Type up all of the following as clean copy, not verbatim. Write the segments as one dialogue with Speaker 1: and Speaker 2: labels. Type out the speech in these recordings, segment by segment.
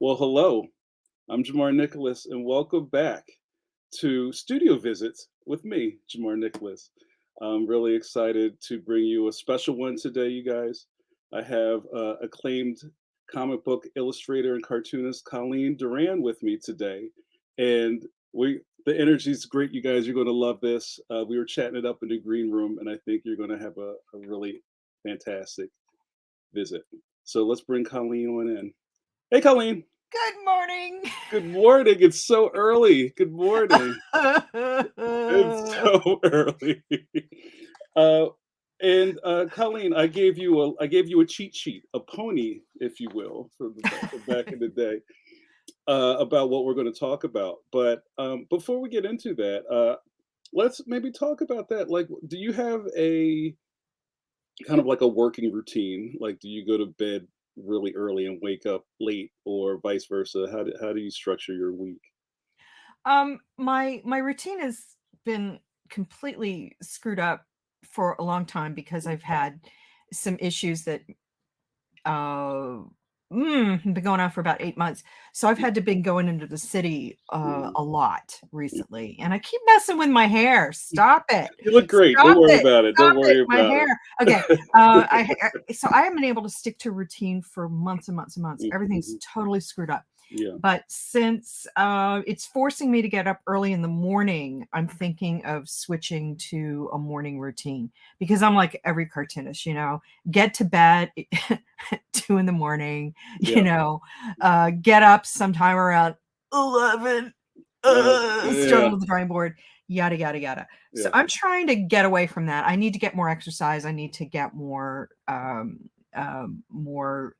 Speaker 1: Well, hello. I'm Jamar Nicholas, and welcome back to Studio Visits with me, Jamar Nicholas. I'm really excited to bring you a special one today, you guys. I have acclaimed comic book illustrator and cartoonist Colleen Doran with me today, and the energy is great, you guys. You're going to love this. We were chatting it up in the green room, and I think you're going to have a really fantastic visit. So let's bring Colleen on in. Hey, Colleen.
Speaker 2: Good morning.
Speaker 1: Good morning. It's so early. Good morning. It's so early. Uh, and Colleen, I gave you a cheat sheet, a pony, if you will, from back in the day, about what we're going to talk about. But before we get into that, let's maybe talk about that. Like, do you have a kind of like a working routine? Like, do you go to bed really early and wake up late, or vice versa? How do you structure your week?
Speaker 2: My routine has been completely screwed up for a long time because I've had some issues that uh been going on for about 8 months. So I've had to been going into the city
Speaker 1: Mhm.
Speaker 2: a lot recently, and I keep messing with my hair. Stop it!
Speaker 1: You look great. Don't
Speaker 2: Stop
Speaker 1: worry
Speaker 2: it!
Speaker 1: about it. Don't
Speaker 2: Stop it!
Speaker 1: worry
Speaker 2: My
Speaker 1: about
Speaker 2: hair.
Speaker 1: it.
Speaker 2: Okay. So I haven't been able to stick to routine for months and months and months. Everything's
Speaker 1: Mhm.
Speaker 2: totally screwed up.
Speaker 1: Yeah.
Speaker 2: But since it's forcing me to get up early in the morning, I'm thinking of switching to a morning routine because I'm like every cartoonist, get to bed 2 in the morning,
Speaker 1: Yeah.
Speaker 2: get up sometime around 11, start
Speaker 1: Yeah.
Speaker 2: on the drawing board, yada, yada, yada. So
Speaker 1: Yeah.
Speaker 2: I'm trying to get away from that. I need to get more exercise. I need to get more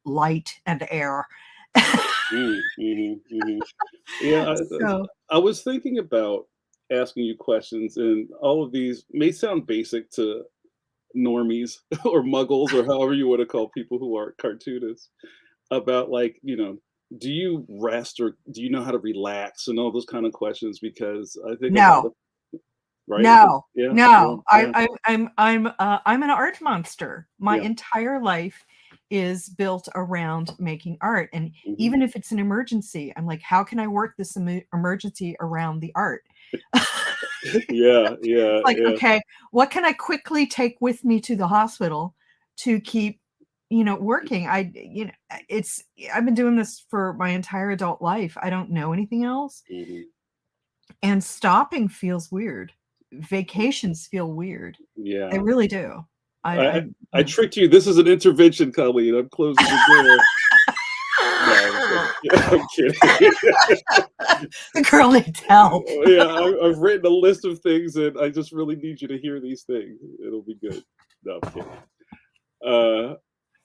Speaker 2: light and air.
Speaker 1: Mhm. Yeah,
Speaker 2: So
Speaker 1: I was thinking about asking you questions, and all of these may sound basic to normies or muggles or however you wanna call people who are cartoonists about, like, do you rest or do you know how to relax and all those kind of questions because I think a lot
Speaker 2: no,
Speaker 1: of right?
Speaker 2: no,
Speaker 1: Yeah, yeah,
Speaker 2: no.
Speaker 1: yeah.
Speaker 2: I'm an art monster. My
Speaker 1: Yeah.
Speaker 2: entire life is built around making art, and
Speaker 1: Mhm.
Speaker 2: even if it's an emergency, I'm like, how can I work this emergency around the art?
Speaker 1: Yeah, yeah,
Speaker 2: Like,
Speaker 1: yeah.
Speaker 2: okay, what can I quickly take with me to the hospital to keep, working? It's I've been doing this for my entire adult life. I don't know anything else,
Speaker 1: Mhm.
Speaker 2: and stopping feels weird. Vacations feel weird. They
Speaker 1: Yeah.
Speaker 2: really do. I
Speaker 1: I
Speaker 2: I
Speaker 1: I I tricked you. This is an intervention, Colleen. I'm closing the door. No, I'm kidding. I'm kidding.
Speaker 2: the girl needs help.
Speaker 1: Yeah, I've written a list of things, and I just really need you to hear these things. It'll be good. No, I'm kidding. Uh,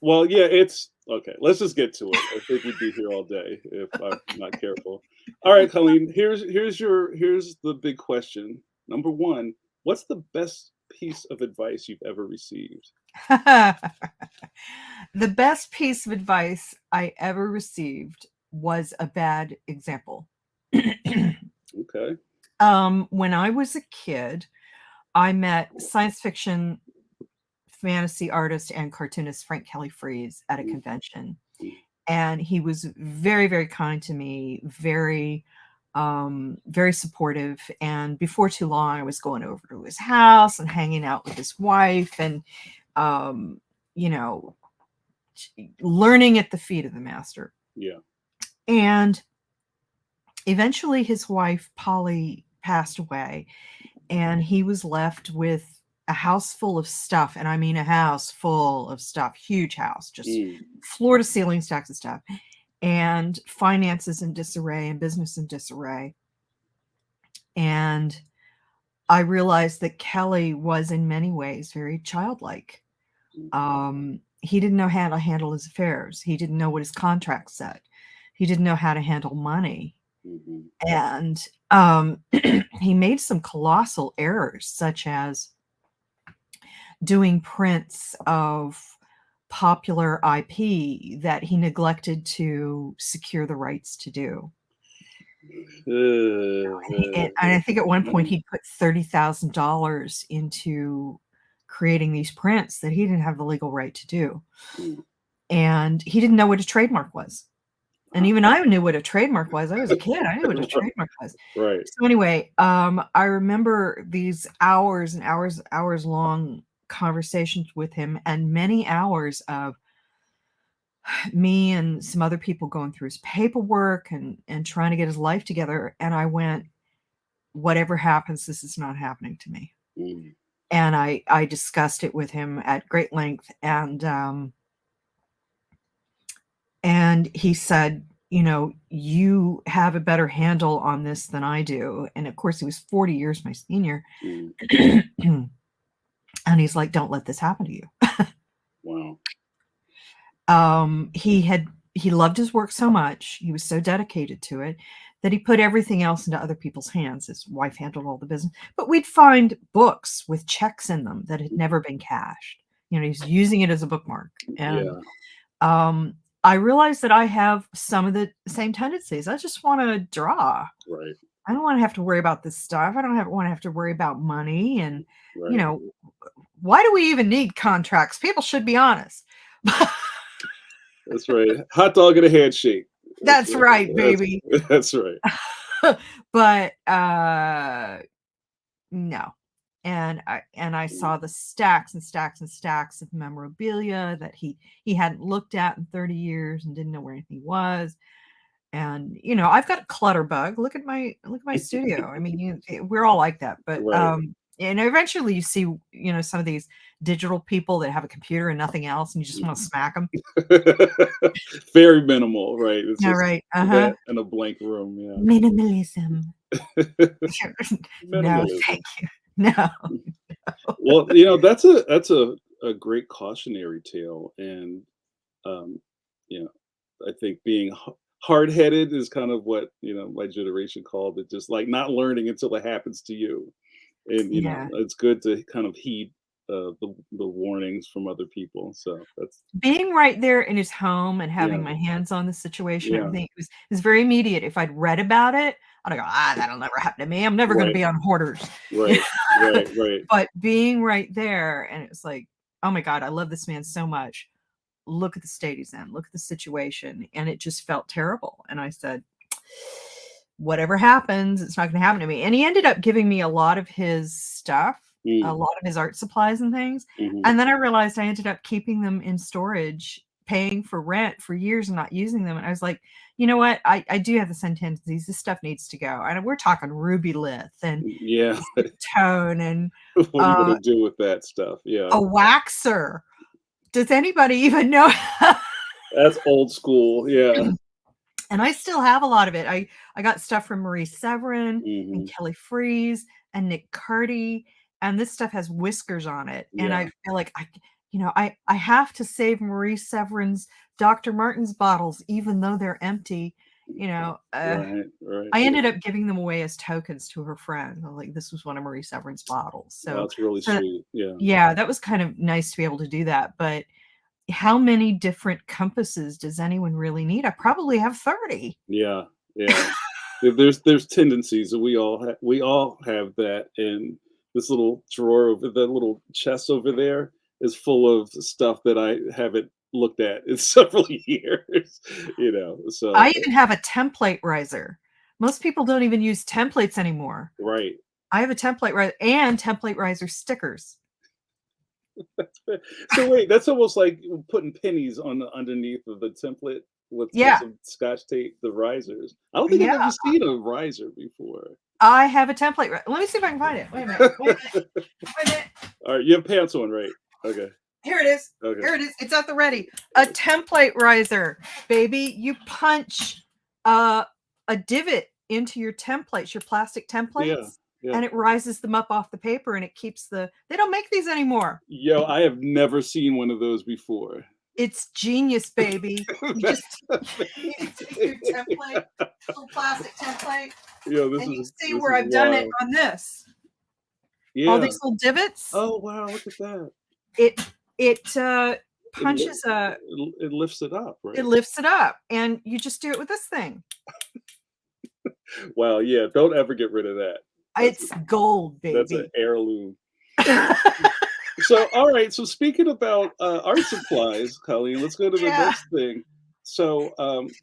Speaker 1: well, yeah, it's okay. Let's just get to it. I think we'd be here all day if I'm not careful. All right, Colleen. Here's the big question. Number one, what's the best piece of advice you've ever received?
Speaker 2: The best piece of advice I ever received was a bad example.
Speaker 1: Okay.
Speaker 2: When I was a kid, I met science fiction fantasy artist and cartoonist Frank Kelly Freas at a
Speaker 1: Mm,
Speaker 2: convention.
Speaker 1: mm,
Speaker 2: And he was very, very kind to me, very supportive. And before too long, I was going over to his house and hanging out with his wife and, um, you know, learning at the feet of the master.
Speaker 1: yeah.
Speaker 2: And eventually his wife, Polly, passed away, and he was left with a house full of stuff. And I mean, a house full of stuff, huge house, just
Speaker 1: Mm,
Speaker 2: floor to ceiling stacks of stuff, and finances in disarray and business in disarray. And I realized that Kelly was in many ways very childlike.
Speaker 1: mm,
Speaker 2: He didn't know how to handle his affairs. He didn't know what his contract said. He didn't know how to handle money.
Speaker 1: mhm,
Speaker 2: And he made some colossal errors, such as doing prints of popular IP that he neglected to secure the rights to do. And I think at one point he put $30,000 into creating these prints that he didn't have the legal right to do.
Speaker 1: mm,
Speaker 2: And he didn't know what a trademark was. And even I knew what a trademark was. I was a kid. I knew what a trademark was.
Speaker 1: Right.
Speaker 2: So anyway, I remember these hours and hours long conversations with him and many hours of me and some other people going through his paperwork and trying to get his life together. And I went, whatever happens, this is not happening to me.
Speaker 1: Mm.
Speaker 2: And I discussed it with him at great length. And he said, you know, you have a better handle on this than I do. And of course, he was 40 years my senior.
Speaker 1: Mm.
Speaker 2: And he's like, don't let this happen to you.
Speaker 1: Wow.
Speaker 2: He loved his work so much, he was so dedicated to it, that he put everything else into other people's hands. His wife handled all the business, but we'd find books with checks in them that had never been cashed. You know, he's using it as a bookmark. And
Speaker 1: Yeah.
Speaker 2: I realized that I have some of the same tendencies. I just want to draw.
Speaker 1: Right.
Speaker 2: I don't want to have to worry about this stuff. I don't want to have to worry about money. And, you
Speaker 1: Right.
Speaker 2: know, why do we even need contracts? People should be honest.
Speaker 1: That's right. Hot dog and a handshake.
Speaker 2: That's right,
Speaker 1: That's,
Speaker 2: baby.
Speaker 1: that's right.
Speaker 2: But no. And I saw the stacks and stacks and stacks of memorabilia that he hadn't looked at in 30 years and didn't know where anything was. And you know, I've got a clutter bug. Look at my studio. I mean, we're all like that. But
Speaker 1: Right.
Speaker 2: and eventually you see, you know, some of these digital people that have a computer and nothing else, and you just want to smack them.
Speaker 1: Very minimal, right? It's
Speaker 2: Yeah,
Speaker 1: just
Speaker 2: right.
Speaker 1: that and a blank room.
Speaker 2: Minimalism. No,
Speaker 1: Minimalism.
Speaker 2: thank you. No.
Speaker 1: Well, you know, that's a great cautionary tale, and um, you know, I think being hard headed is kind of what my generation called it, just like not learning until it happens to you, and
Speaker 2: Yeah.
Speaker 1: it's good to kind of heed the warnings from other people. So that's
Speaker 2: Being right there in his home and
Speaker 1: yeah,
Speaker 2: having my hands on the situation,
Speaker 1: yeah,
Speaker 2: everything, it was very immediate. If I'd read about it, I'd go, that'll never happen to me. I'm never gonna
Speaker 1: right,
Speaker 2: be on Hoarders.
Speaker 1: right, right, right,
Speaker 2: But being right there, and it was like, "Oh my god, I love this man so much. Look at the state he's in. Look at the situation." And it just felt terrible. And I said, "Whatever happens, it's not gonna happen to me." And he ended up giving me a lot of his stuff, a
Speaker 1: mm,
Speaker 2: lot of his art supplies and things.
Speaker 1: hmm,
Speaker 2: And then I realized I ended up keeping them in storage, paying for rent for years and not using them. And I was like, you know what? I do have the same tendencies. This stuff needs to go. And we're talking ruby lith and
Speaker 1: yeah.
Speaker 2: zip tone and
Speaker 1: What are you gonna do with that stuff? Yeah,
Speaker 2: a waxer. Does anybody even know?
Speaker 1: that's old school. Yeah.
Speaker 2: And I still have a lot of it. I got stuff from Marie Severin and
Speaker 1: Hmm.
Speaker 2: Kelly Freeze and Nick Carty, and this stuff has whiskers on it. And I
Speaker 1: Yeah.
Speaker 2: feel like I have to save Marie Severin's Dr. Martens bottles, even though they're empty. You know,
Speaker 1: Right. Right.
Speaker 2: I ended up giving them away as tokens to her friend. Like this was one of Marie Severin's bottles.
Speaker 1: Well,
Speaker 2: So,
Speaker 1: that's really
Speaker 2: so
Speaker 1: sweet. Yeah.
Speaker 2: yeah, that was kind of nice to be able to do that. But how many different compasses does anyone really need? I probably have 30.
Speaker 1: Yeah. Yeah. There's tendencies, and we all have that. And this little drawer over the little chest over there is full of stuff that I haven't looked at in several years. So
Speaker 2: I even have a template riser. Most people don't even use templates anymore.
Speaker 1: right.
Speaker 2: I have a template riser and template riser stickers.
Speaker 1: So wait, that's almost like putting pennies on the underneath of the template with
Speaker 2: Yeah,
Speaker 1: some scotch tape, the risers. I don't think I've
Speaker 2: yeah.
Speaker 1: ever seen a riser before.
Speaker 2: I have a template let me see if I can find it. Wait a minute. Wait a minute. Wait a minute.
Speaker 1: All right, you have pants on, right? Okay,
Speaker 2: Here it is.
Speaker 1: okay.
Speaker 2: Here it is. It's at the ready. A template riser, baby. You punch a divot into your templates, your plastic
Speaker 1: Yeah,
Speaker 2: templates,
Speaker 1: yeah.
Speaker 2: and it rises them up off the paper and it keeps they don't make these anymore.
Speaker 1: Yo, I have never seen one of those before.
Speaker 2: It's genius, baby. You just
Speaker 1: That's
Speaker 2: you take your
Speaker 1: amazing.
Speaker 2: template, little plastic template,
Speaker 1: Yo, this
Speaker 2: and you
Speaker 1: is
Speaker 2: see
Speaker 1: this
Speaker 2: where
Speaker 1: is
Speaker 2: I've done it
Speaker 1: wild.
Speaker 2: on this. All
Speaker 1: Yeah.
Speaker 2: these little divots.
Speaker 1: Oh wow, look at that.
Speaker 2: It it
Speaker 1: It li-
Speaker 2: punches a
Speaker 1: it lifts it up,
Speaker 2: it
Speaker 1: right?
Speaker 2: lifts it up, and you just do it with this thing.
Speaker 1: Wow, yeah. Don't ever get rid of that. That's
Speaker 2: It's gold,
Speaker 1: that's an
Speaker 2: baby.
Speaker 1: heirloom. So, all right. So, speaking about art supplies, Colleen, let's go to the
Speaker 2: Yeah.
Speaker 1: next thing. So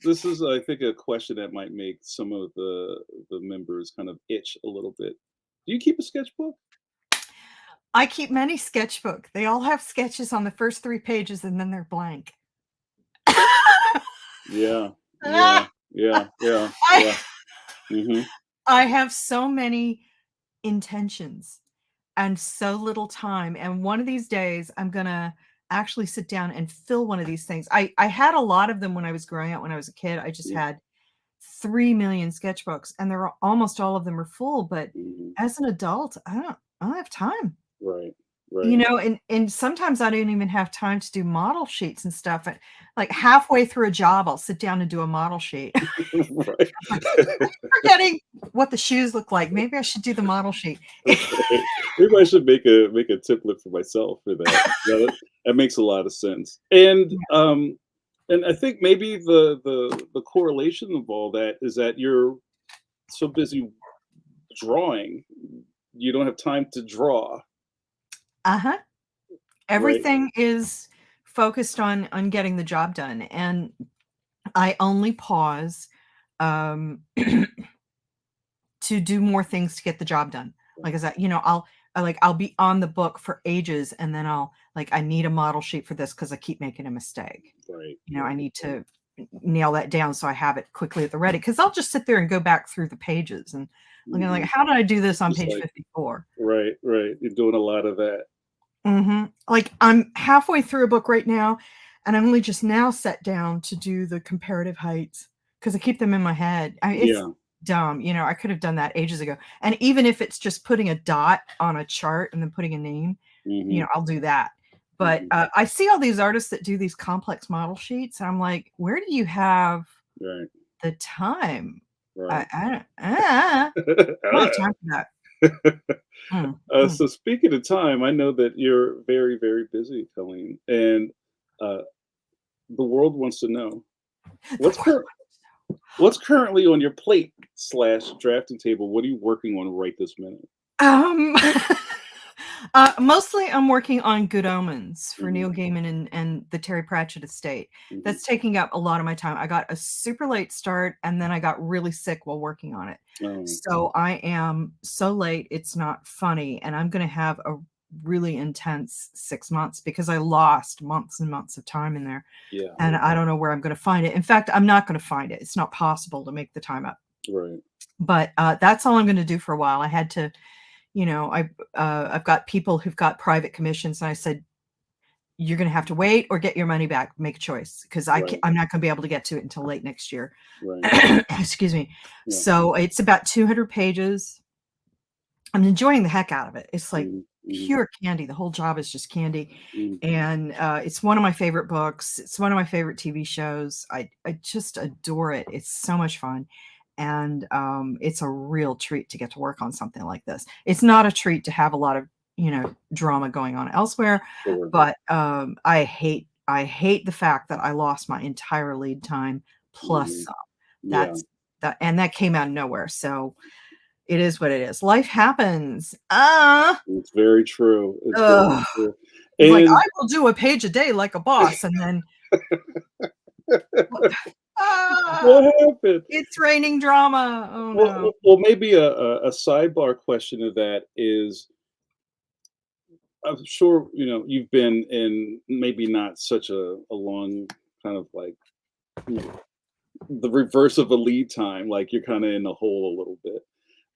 Speaker 1: this is, I think, a question that might make some of the members kind of itch a little bit. Do you keep a sketchbook?
Speaker 2: I keep many sketchbook. They all have sketches on the first 3 pages, and then they're blank.
Speaker 1: Yeah, yeah,
Speaker 2: Ah!
Speaker 1: yeah, yeah,
Speaker 2: I
Speaker 1: yeah. Hmm.
Speaker 2: I have so many intentions and so little time, and one of these days, I'm gonna actually sit down and fill one of these things. I had a lot of them when I was growing up, when I was a kid. I just
Speaker 1: Yeah.
Speaker 2: had 3,000,000 sketchbooks, and they're almost all of them are full, but
Speaker 1: Hmm.
Speaker 2: as an adult, I don't have time.
Speaker 1: Right,
Speaker 2: You
Speaker 1: right,
Speaker 2: know, and sometimes I don't even have time to do model sheets and stuff, and, like, halfway through a job, I'll sit down and do a model sheet.
Speaker 1: right.
Speaker 2: I'm forgetting what the shoes look like. Maybe I should do the model sheet.
Speaker 1: Right. Maybe I should make a template for myself for that. Yeah, that makes a lot of sense. And I think maybe the correlation of all that is that you're so busy drawing, you don't have time to draw,
Speaker 2: Uh-huh.
Speaker 1: right?
Speaker 2: Everything is focused on getting the job done, and I only pause, um, to do more things to get the job done. Like I said, you know, I'll be on the book for ages, and then I need a model sheet for this because I keep making a mistake.
Speaker 1: Right,
Speaker 2: You know, I
Speaker 1: right,
Speaker 2: need
Speaker 1: right.
Speaker 2: to nail that down so I have it quickly at the ready. Because 'cause I'll just sit there and go back through the pages and looking like,
Speaker 1: Mhm.
Speaker 2: "How did I do this
Speaker 1: It's
Speaker 2: on
Speaker 1: just
Speaker 2: page
Speaker 1: like
Speaker 2: 54?"
Speaker 1: right, right. You're doing a lot of that.
Speaker 2: Mhm. Like, I'm halfway through a book right now, and I only just now sat down to do the comparative heights because I keep them in my head. It's
Speaker 1: Yeah.
Speaker 2: dumb, you know, I could have done that ages ago, and even if it's just putting a dot on a chart and then putting a name, you know,
Speaker 1: Mhm,
Speaker 2: I'll do that. But,
Speaker 1: mhm.
Speaker 2: I see all these artists that do these complex model sheets, and I'm like, "Where do you have
Speaker 1: Right,
Speaker 2: the time?"
Speaker 1: right.
Speaker 2: I don't have time for that. Mm, mm.
Speaker 1: So speaking of time, I know that you're very, very busy, Colleen, and uh, the world wants to know
Speaker 2: The
Speaker 1: what's
Speaker 2: world.
Speaker 1: cur- what's currently on your plate slash drafting table. What are you working on right this minute?
Speaker 2: Um, mostly I'm working on Good Omens for
Speaker 1: Hmm.
Speaker 2: Neil Gaiman and the Terry Pratchett estate.
Speaker 1: Hmm.
Speaker 2: That's taking up a lot of my time. I got a super late start, and then I got really sick while working on it.
Speaker 1: Oh,
Speaker 2: So I am so late, it's not funny, and I'm gonna have a really intense 6 months because I lost months and months of time in there,
Speaker 1: yeah,
Speaker 2: and I don't know where I'm gonna find it. In fact, I'm not gonna find it. It's not possible to make the time up.
Speaker 1: right.
Speaker 2: But, that's all I'm gonna do for a while. I had to, you know, I've got people who've got private commissions, and I said, "You're gonna have to wait or get your money back. Make a choice, because
Speaker 1: Right,
Speaker 2: I'm not gonna be able to get to it until late next year."
Speaker 1: right.
Speaker 2: Excuse me.
Speaker 1: Yeah.
Speaker 2: So, it's about 200 pages. I'm enjoying the heck out of it. It's like
Speaker 1: Hmm. Hmm.
Speaker 2: pure candy. The whole job is just candy,
Speaker 1: Hmm.
Speaker 2: and, it's one of my favorite books. It's one of my favorite TV shows. I just adore it. It's so much fun, and, it's a real treat to get to work on something like this. It's not a treat to have a lot of, you know, drama going on elsewhere,
Speaker 1: Sure.
Speaker 2: but, I hate the fact that I lost my entire lead time plus
Speaker 1: Hmm.
Speaker 2: some.
Speaker 1: Yeah,
Speaker 2: That's that came out of nowhere, so it is what it is. Life happens.
Speaker 1: it's very true. It's very
Speaker 2: Ugh.
Speaker 1: true.
Speaker 2: It's like, "I
Speaker 1: And
Speaker 2: will do a page a day like a boss," and then ah,
Speaker 1: what happened?
Speaker 2: it's raining drama. Oh,
Speaker 1: Well,
Speaker 2: no.
Speaker 1: well, well, maybe a sidebar question to that is, I'm sure you've been in maybe not such a long kind of like mm, the reverse of a lead time, like you're kind of in the hole a little bit.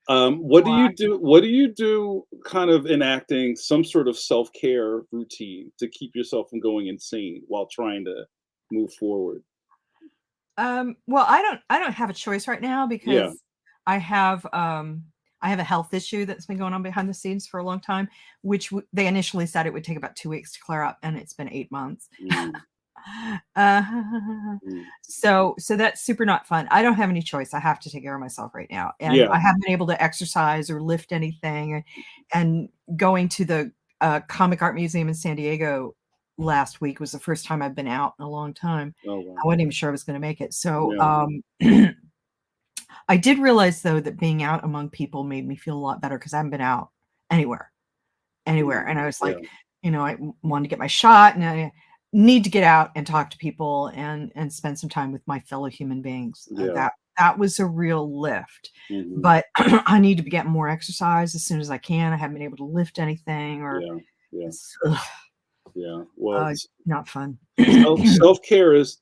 Speaker 1: What do you
Speaker 2: Right.
Speaker 1: do? What do you do? Kind of enacting some sort of self care routine to keep yourself from going insane while trying to move forward.
Speaker 2: Well, I don't have a choice right now
Speaker 1: Yeah.
Speaker 2: because I have, um I have a health issue that's been going on behind the scenes for a long time, which they initially said it would take about 2 weeks to clear up, and it's been 8 months.
Speaker 1: Mm,
Speaker 2: Uh,
Speaker 1: mm.
Speaker 2: so that's super not fun. I don't have any choice. I have to take care of myself right now, and
Speaker 1: Yeah.
Speaker 2: I haven't been able to exercise or lift anything, and going to the, Comic Art Museum in San Diego last week was the first time I've been out in a long time.
Speaker 1: Oh
Speaker 2: I
Speaker 1: wow.
Speaker 2: wasn't even sure I was gonna make it. So,
Speaker 1: Yeah.
Speaker 2: I did realize, though, that being out among people made me feel a lot better because I haven't been out anywhere, anywhere,
Speaker 1: Mm,
Speaker 2: and I was
Speaker 1: yeah.
Speaker 2: like, you know, I wanted to get my shot, and need to get out and talk to people and spend some time with my fellow human beings.
Speaker 1: Yeah.
Speaker 2: That was a real lift.
Speaker 1: Mhm.
Speaker 2: But I need to be getting more exercise as soon as I can. I haven't been able to lift anything, or
Speaker 1: Yeah. Yeah.
Speaker 2: it's
Speaker 1: Yeah. Well,
Speaker 2: not fun.
Speaker 1: self-care is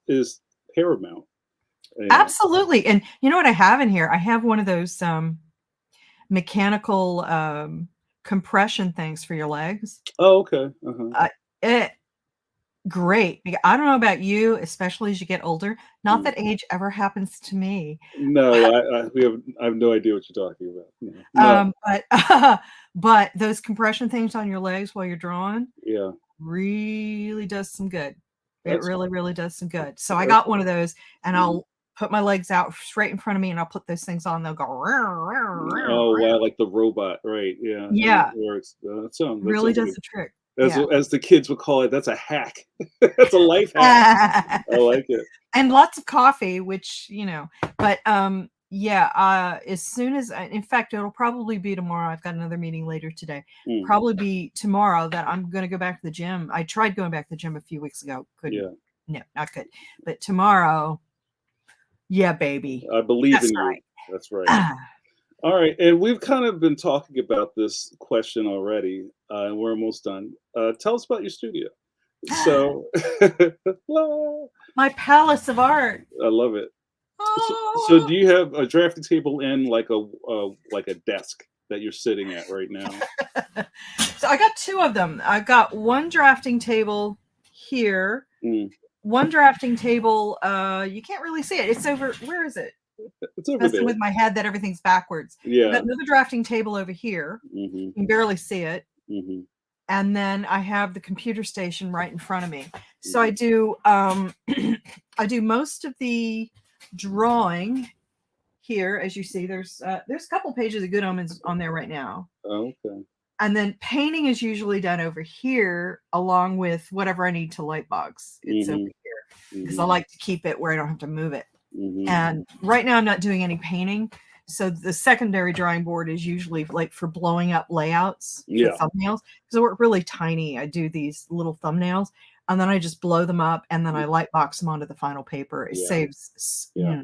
Speaker 1: paramount. Yeah.
Speaker 2: Absolutely. And you know what I have in here? I have one of those mechanical compression things for your legs.
Speaker 1: Oh, okay. Uh-huh.
Speaker 2: It great. I don't know about you, especially as you get older. Not
Speaker 1: Mm.
Speaker 2: that age ever happens to me.
Speaker 1: No, I have no idea what you're talking about. No. No.
Speaker 2: But but those compression things on your legs while you're drawing
Speaker 1: Yeah.
Speaker 2: really does some good. It
Speaker 1: That's
Speaker 2: really, really does some good. So I
Speaker 1: that's
Speaker 2: got one of those, and
Speaker 1: mhm.
Speaker 2: I'll put my legs out straight in front of me, and I'll put those things on. They'll go. "Row, row, row,
Speaker 1: Oh,
Speaker 2: row."
Speaker 1: wow, like the robot, right, yeah, and it
Speaker 2: Yeah,
Speaker 1: works. That
Speaker 2: really
Speaker 1: sounds
Speaker 2: does
Speaker 1: like
Speaker 2: the trick.
Speaker 1: as
Speaker 2: Yeah.
Speaker 1: as the kids would call it, that's a hack. That's a life hack. I like it.
Speaker 2: And lots of coffee, which, but, yeah, as soon as in fact, it'll probably be tomorrow. I've got another meeting later today.
Speaker 1: Mm,
Speaker 2: Probably be tomorrow that I'm gonna go back to the gym. I tried going back to the gym a few weeks ago, couldn't.
Speaker 1: yeah,
Speaker 2: No, not good. But tomorrow, yeah, baby.
Speaker 1: I believe
Speaker 2: That's
Speaker 1: in you.
Speaker 2: right.
Speaker 1: That's right. Alright, and we've kind of been talking about this question already, and we're almost done. Tell us about your studio. So La
Speaker 2: My palace of art.
Speaker 1: I love it. So
Speaker 2: Oh.
Speaker 1: do you have a drafting table and like a desk that you're sitting at right now?
Speaker 2: So I got 2 of them. I've got one drafting table here,
Speaker 1: Mm,
Speaker 2: one drafting table, you can't really see it. It's over, where is it?
Speaker 1: it's over
Speaker 2: Messing
Speaker 1: there.
Speaker 2: with my head that everything's backwards. I've got
Speaker 1: Yeah.
Speaker 2: another drafting table over here.
Speaker 1: Mhm,
Speaker 2: You can barely see it.
Speaker 1: mhm,
Speaker 2: And then I have the computer station right in front of me. So I
Speaker 1: mhm.
Speaker 2: do I do most of the drawing here. As you see, there's a couple pages of Good Omens on there right now.
Speaker 1: Oh, okay.
Speaker 2: And then painting is usually done over here along with whatever I need to light box. It's over
Speaker 1: Mhm,
Speaker 2: here because I
Speaker 1: mhm,
Speaker 2: like to keep it where I don't have to move it.
Speaker 1: mhm.
Speaker 2: And right now I'm not doing any painting. So the secondary drawing board is usually like for blowing up layouts for
Speaker 1: Yeah,
Speaker 2: thumbnails. Because we're really tiny. I do these little thumbnails and then I just blow them up and then
Speaker 1: mm,
Speaker 2: I light box them onto the final paper. It
Speaker 1: yeah,
Speaker 2: saves,
Speaker 1: yeah,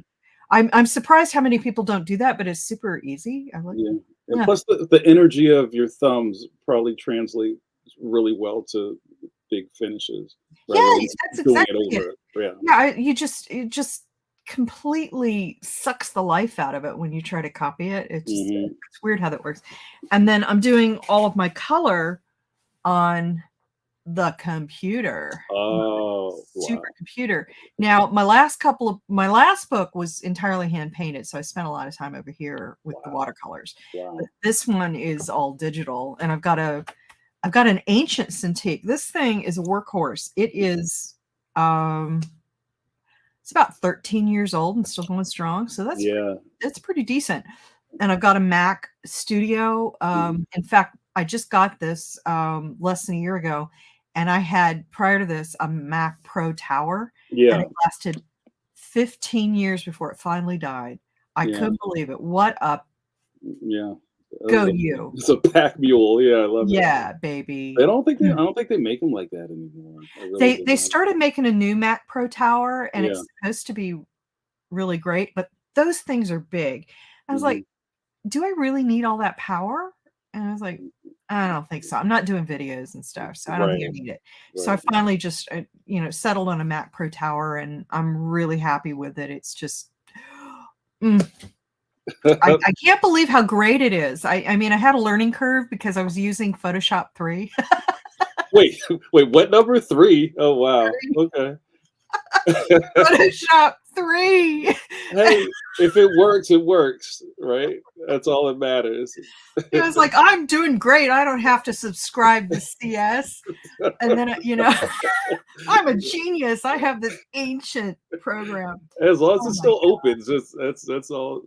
Speaker 2: I'm surprised how many people don't do that, but it's super easy. I like,
Speaker 1: yeah, and
Speaker 2: yeah.
Speaker 1: plus the energy of your thumbs probably translates really well to big finishes rather
Speaker 2: Yeah,
Speaker 1: than
Speaker 2: that's
Speaker 1: doing it
Speaker 2: exactly it.
Speaker 1: over. Yeah.
Speaker 2: Yeah, it just completely sucks the life out of it when you try to copy it.
Speaker 1: Mhm.
Speaker 2: It's weird how that works. And then I'm doing all of my color on the computer, my
Speaker 1: Oh, wow.
Speaker 2: supercomputer. Now, my last book was entirely hand painted, so I spent a lot of time over here with the
Speaker 1: Wow.
Speaker 2: watercolors. But
Speaker 1: Wow.
Speaker 2: this one is all digital, and I've got an ancient Cintiq. This thing is a workhorse. Um it's about 13 years old and still going strong, so
Speaker 1: Yeah.
Speaker 2: that's pretty decent. And I've got a Mac Studio.
Speaker 1: Mhm.
Speaker 2: In fact, I just got this less than a year ago, and I had prior to this a Mac Pro Tower, and
Speaker 1: Yeah.
Speaker 2: it lasted 15 years before it finally died. I
Speaker 1: Yeah.
Speaker 2: couldn't believe it. What a
Speaker 1: Yeah.
Speaker 2: go you.
Speaker 1: It's a pack mule. Yeah, I love it.
Speaker 2: Yeah,
Speaker 1: I
Speaker 2: baby.
Speaker 1: don't think they I
Speaker 2: Mm.
Speaker 1: don't think they make them like that anymore. I really
Speaker 2: They
Speaker 1: do
Speaker 2: they
Speaker 1: not.
Speaker 2: started making a new Mac Pro Tower, and
Speaker 1: Yeah.
Speaker 2: it's supposed to be really great, but those things are big. I was
Speaker 1: Mhm.
Speaker 2: like, "Do I really need all that power?" And I was like, "I don't think so. I'm not doing videos and stuff, so I don't think I
Speaker 1: Right.
Speaker 2: need it." So I
Speaker 1: Right.
Speaker 2: finally just, settled on a Mac Pro Tower, and I'm really happy with it. It's just mm, I can't believe how great it is. I mean, I had a learning curve because I was using Photoshop 3.
Speaker 1: Wait, wait, what number? 3? Oh, wow. Okay.
Speaker 2: Photoshop 3.
Speaker 1: Hey, if it works, right? That's all that matters.
Speaker 2: It was like, "I'm doing great. I don't have to subscribe to CS." And then, I'm a genius. I have this ancient program.
Speaker 1: As long as
Speaker 2: Oh
Speaker 1: it
Speaker 2: my
Speaker 1: still opens, that's all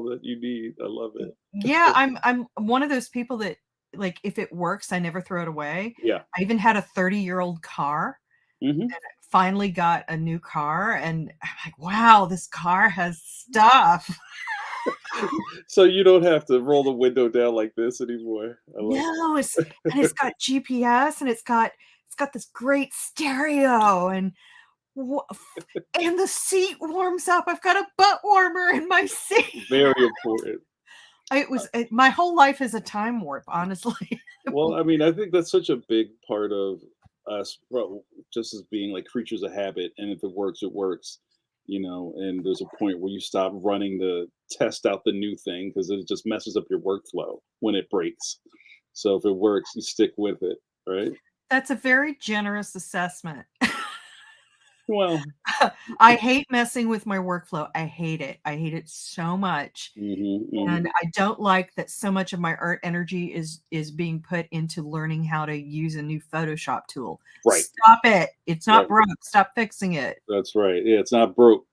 Speaker 1: that you need. I love it.
Speaker 2: Yeah, I'm one of those people that, like, if it works, I never throw it away.
Speaker 1: Yeah.
Speaker 2: I even had a 30-year-old car,
Speaker 1: Mhm.
Speaker 2: finally got a new car, and I'm like, "Wow, this car has stuff."
Speaker 1: So you don't have to roll the window down like this anymore. I like
Speaker 2: No, it's
Speaker 1: it.
Speaker 2: got GPS, and it's got it's got this great stereo and the seat warms up. I've got a butt warmer in my seat.
Speaker 1: Very important.
Speaker 2: My whole life is a time warp, honestly.
Speaker 1: Well, I mean, I think that's such a big part of us, well, just as being like creatures of habit, and if it works, it works, and there's a point where you stop running to test out the new thing because it just messes up your workflow when it breaks. So if it works, you stick with it, right?
Speaker 2: That's a very generous assessment.
Speaker 1: Well,
Speaker 2: I hate messing with my workflow. I hate it. I hate it so much. And
Speaker 1: mhm.
Speaker 2: I don't like that so much of my art energy is being put into learning how to use a new Photoshop tool.
Speaker 1: Right.
Speaker 2: Stop it. It's not
Speaker 1: Right.
Speaker 2: broke. Stop fixing it.
Speaker 1: That's right. Yeah, it's not broke.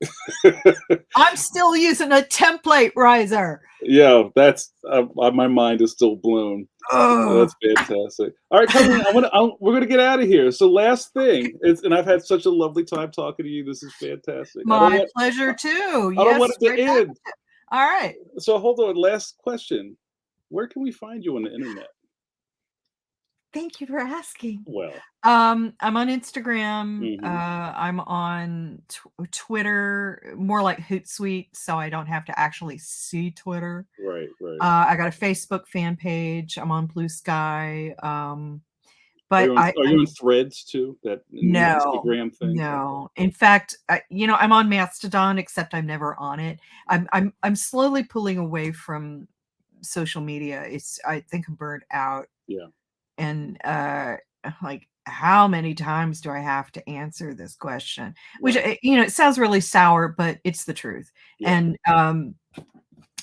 Speaker 2: I'm still using a template riser.
Speaker 1: Yeah, that's my mind is still blown.
Speaker 2: Ugh.
Speaker 1: That's fantastic. All right, Colleen, we're gonna get out of here. So last thing, and I've had such a lovely time talking to you. This is fantastic.
Speaker 2: My pleasure too.
Speaker 1: I don't
Speaker 2: Yes,
Speaker 1: want it to
Speaker 2: right back.
Speaker 1: end.
Speaker 2: All right.
Speaker 1: So hold on. Last question. Where can we find you on the internet?
Speaker 2: Thank you for asking.
Speaker 1: Well,
Speaker 2: I'm on Instagram.
Speaker 1: hmm
Speaker 2: I'm on Twitter, more like Hootsuite, so I don't have to actually see Twitter.
Speaker 1: right, right.
Speaker 2: I got a Facebook fan page. I'm on Blue Sky.
Speaker 1: Are
Speaker 2: But
Speaker 1: you on,
Speaker 2: I
Speaker 1: are you on Threads too? That new
Speaker 2: no,
Speaker 1: Instagram thing? Okay.
Speaker 2: no. In fact, I'm on Mastodon, except I'm never on it. I'm slowly pulling away from social media. I think I'm burnt out,
Speaker 1: Yeah,
Speaker 2: and like, how many times do I have to answer this question? Which
Speaker 1: right.
Speaker 2: it sounds really sour, but it's the truth.
Speaker 1: Yeah.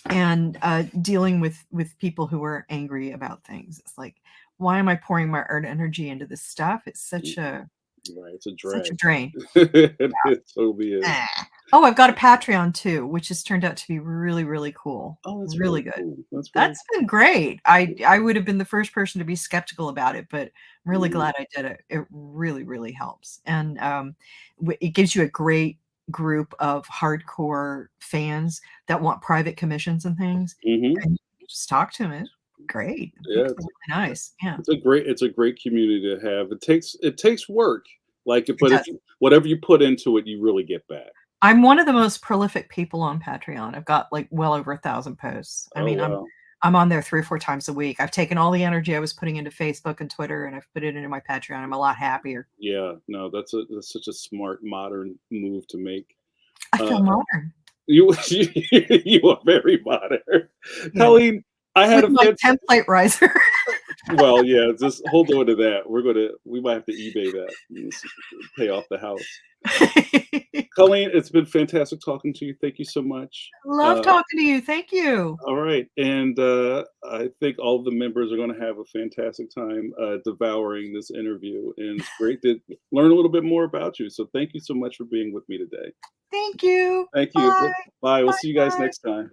Speaker 2: And dealing with people who are angry about things. It's like, why am I pouring my art energy into this stuff? It's
Speaker 1: Mm,
Speaker 2: such a
Speaker 1: right. It's a
Speaker 2: such a
Speaker 1: drag.
Speaker 2: drain.
Speaker 1: It totally is.
Speaker 2: Ah. Oh, I've got a Patreon too, which has turned out to be really, really cool.
Speaker 1: Oh, that's
Speaker 2: Really
Speaker 1: very
Speaker 2: good.
Speaker 1: cool. That's very
Speaker 2: That's been great. I would have been the first person to be skeptical about it, but I'm really
Speaker 1: cool.
Speaker 2: glad I did it. It really, really helps. And it gives you a great group of hardcore fans that want private commissions and things.
Speaker 1: Hmm.
Speaker 2: And you just talk to them. It's great.
Speaker 1: Yeah,
Speaker 2: People are really nice. Yeah,
Speaker 1: it's a great community to have. It takes work, like,
Speaker 2: it
Speaker 1: but if
Speaker 2: does.
Speaker 1: you, whatever you put into it, you really get back.
Speaker 2: I'm one of the most prolific people on Patreon. I've got like well over 1,000 posts. I
Speaker 1: Oh
Speaker 2: mean, I'm
Speaker 1: wow.
Speaker 2: I'm on there 3 or 4 times a week. I've taken all the energy I was putting into Facebook and Twitter, and I've put it into my Patreon. I'm a lot happier.
Speaker 1: Yeah, no, that's such a smart modern move to make.
Speaker 2: I
Speaker 1: Uh,
Speaker 2: feel modern.
Speaker 1: you you are very modern,
Speaker 2: Yeah,
Speaker 1: Colleen. I had
Speaker 2: with
Speaker 1: a
Speaker 2: my
Speaker 1: fantastic.
Speaker 2: template riser.
Speaker 1: Well, yeah, just hold on to that. We might have to eBay that and pay off the house. Colleen, it's been fantastic talking to you. Thank you so much.
Speaker 2: Love
Speaker 1: Uh,
Speaker 2: talking to you. Thank you.
Speaker 1: all right, and I think all of the members are going to have a fantastic time devouring this interview, and it's great to learn a little bit more about you. So, thank you so much for being with me today.
Speaker 2: Thank you.
Speaker 1: Thank you.
Speaker 2: Bye.
Speaker 1: Bye. We'll
Speaker 2: Bye,
Speaker 1: see you guys
Speaker 2: bye.
Speaker 1: next time.